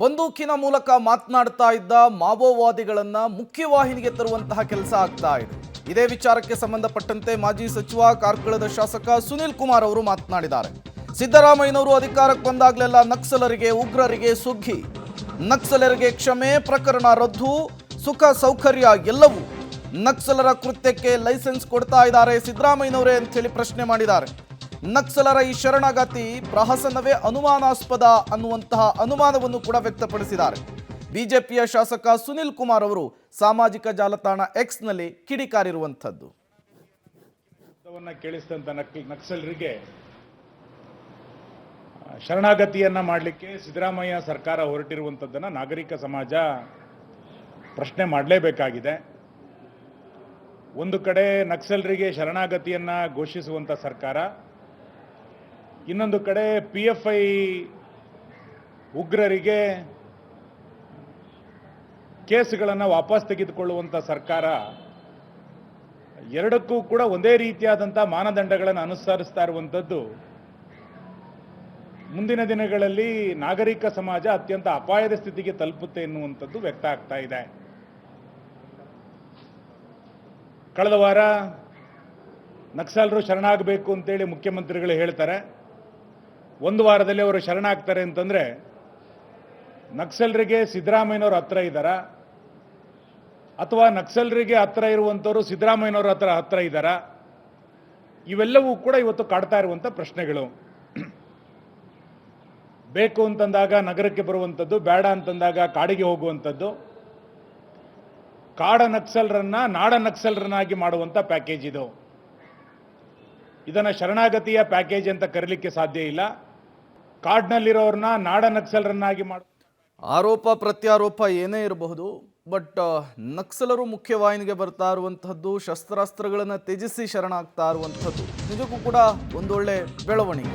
ಬಂದೂಕಿನ ಮೂಲಕ ಮಾತನಾಡ್ತಾ ಇದ್ದ ಮಾವೋವಾದಿಗಳನ್ನ ಮುಖ್ಯವಾಹಿನಿಗೆ ತರುವಂತಹ ಕೆಲಸ ಆಗ್ತಾ ಇದೆ. ಇದೇ ವಿಚಾರಕ್ಕೆ ಸಂಬಂಧಪಟ್ಟಂತೆ ಮಾಜಿ ಸಚಿವ ಕಾರ್ಕಳದ ಶಾಸಕ ಸುನಿಲ್ ಕುಮಾರ್ ಅವರು ಮಾತನಾಡಿದ್ದಾರೆ. ಸಿದ್ದರಾಮಯ್ಯನವರು ಅಧಿಕಾರಕ್ಕೆ ಬಂದಾಗಲೆಲ್ಲ ನಕ್ಸಲರಿಗೆ, ಉಗ್ರರಿಗೆ ಸುಗ್ಗಿ, ನಕ್ಸಲರಿಗೆ ಕ್ಷಮೆ, ಪ್ರಕರಣ ರದ್ದು, ಸುಖ ಸೌಕರ್ಯ ಎಲ್ಲವೂ. ನಕ್ಸಲರ ಕೃತ್ಯಕ್ಕೆ ಲೈಸೆನ್ಸ್ ಕೊಡ್ತಾ ಇದ್ದಾರೆ ಸಿದ್ದರಾಮಯ್ಯನವರೇ ಅಂತ ಹೇಳಿ ಪ್ರಶ್ನೆ ಮಾಡಿದ್ದಾರೆ. ನಕ್ಸಲರ ಈ ಶರಣಾಗತಿ ಪ್ರಹಸನವೇ ಅನುಮಾನಾಸ್ಪದ ಅನ್ನುವಂತಹ ಅನುಮಾನವನ್ನು ಕೂಡ ವ್ಯಕ್ತಪಡಿಸಿದ್ದಾರೆ. ಬಿಜೆಪಿಯ ಶಾಸಕ ಸುನಿಲ್ ಕುಮಾರ್ ಅವರು ಸಾಮಾಜಿಕ ಜಾಲತಾಣ ಎಕ್ಸ್ನಲ್ಲಿ ಕಿಡಿಕಾರಿರುವಂಥದ್ದು. ಕೇಳಿಸಿದಂತ ನಕ್ಸಲರಿಗೆ ಶರಣಾಗತಿಯನ್ನ ಮಾಡಲಿಕ್ಕೆ ಸಿದ್ದರಾಮಯ್ಯ ಸರ್ಕಾರ ಹೊರಟಿರುವಂಥದ್ದನ್ನು ನಾಗರಿಕ ಸಮಾಜ ಪ್ರಶ್ನೆ ಮಾಡಲೇಬೇಕಾಗಿದೆ. ಒಂದು ಕಡೆ ನಕ್ಸಲರಿಗೆ ಶರಣಾಗತಿಯನ್ನ ಘೋಷಿಸುವಂಥ ಸರ್ಕಾರ, ಇನ್ನೊಂದು ಕಡೆ PFI ಉಗ್ರರಿಗೆ ಕೇಸ್ಗಳನ್ನು ವಾಪಸ್ ತೆಗೆದುಕೊಳ್ಳುವಂಥ ಸರ್ಕಾರ, ಎರಡಕ್ಕೂ ಕೂಡ ಒಂದೇ ರೀತಿಯಾದಂಥ ಮಾನದಂಡಗಳನ್ನು ಅನುಸರಿಸ್ತಾ ಇರುವಂಥದ್ದು ಮುಂದಿನ ದಿನಗಳಲ್ಲಿ ನಾಗರಿಕ ಸಮಾಜ ಅತ್ಯಂತ ಅಪಾಯದ ಸ್ಥಿತಿಗೆ ತಲುಪುತ್ತೆ ಎನ್ನುವಂಥದ್ದು ವ್ಯಕ್ತ ಆಗ್ತಾ ಇದೆ. ಕಳೆದ ವಾರ ನಕ್ಸಲರು ಶರಣಾಗಬೇಕು ಅಂತೇಳಿ ಮುಖ್ಯಮಂತ್ರಿಗಳು ಹೇಳ್ತಾರೆ. ಒಂದು ವಾರದಲ್ಲಿ ಅವರು ಶರಣಾಗ್ತಾರೆ ಅಂತಂದ್ರೆ ನಕ್ಸಲರಿಗೆ ಸಿದ್ದರಾಮಯ್ಯನವರು ಹತ್ರ ಇದ್ದಾರಾ, ಅಥವಾ ನಕ್ಸಲರಿಗೆ ಹತ್ರ ಇರುವಂಥವ್ರು ಸಿದ್ದರಾಮಯ್ಯನವ್ರ ಹತ್ರ ಇದ್ದಾರಾ? ಇವೆಲ್ಲವೂ ಕೂಡ ಇವತ್ತು ಕಾಡ್ತಾ ಇರುವಂಥ ಪ್ರಶ್ನೆಗಳು. ಬೇಕು ಅಂತಂದಾಗ ನಗರಕ್ಕೆ ಬರುವಂಥದ್ದು, ಬೇಡ ಅಂತಂದಾಗ ಕಾಡಿಗೆ ಹೋಗುವಂಥದ್ದು, ಕಾಡ ನಕ್ಸಲರನ್ನ ನಾಡ ನಕ್ಸಲರನ್ನಾಗಿ ಮಾಡುವಂಥ ಪ್ಯಾಕೇಜ್ ಇದು. ಇದನ್ನು ಶರಣಾಗತಿಯ ಪ್ಯಾಕೇಜ್ ಅಂತ ಕರೀಲಿಕ್ಕೆ ಸಾಧ್ಯ ಇಲ್ಲ. ಕಾಡ್ನಲ್ಲಿರೋರನ್ನ ನಾಡ ನಕ್ಸಲರನ್ನಾಗಿ ಮಾಡ ಆರೋಪ ಪ್ರತ್ಯಾರೋಪ ಏನೇ ಇರಬಹುದು, ಬಟ್ ನಕ್ಸಲರು ಮುಖ್ಯವಾಹಿನಿಗೆ ಬರ್ತಾ ಇರುವಂತಹದ್ದು, ಶಸ್ತ್ರಾಸ್ತ್ರಗಳನ್ನು ತ್ಯಜಿಸಿ ಶರಣಾಗ್ತಾ ಇರುವಂಥದ್ದು ನಿಜಕ್ಕೂ ಕೂಡ ಒಂದೊಳ್ಳೆ ಬೆಳವಣಿಗೆ.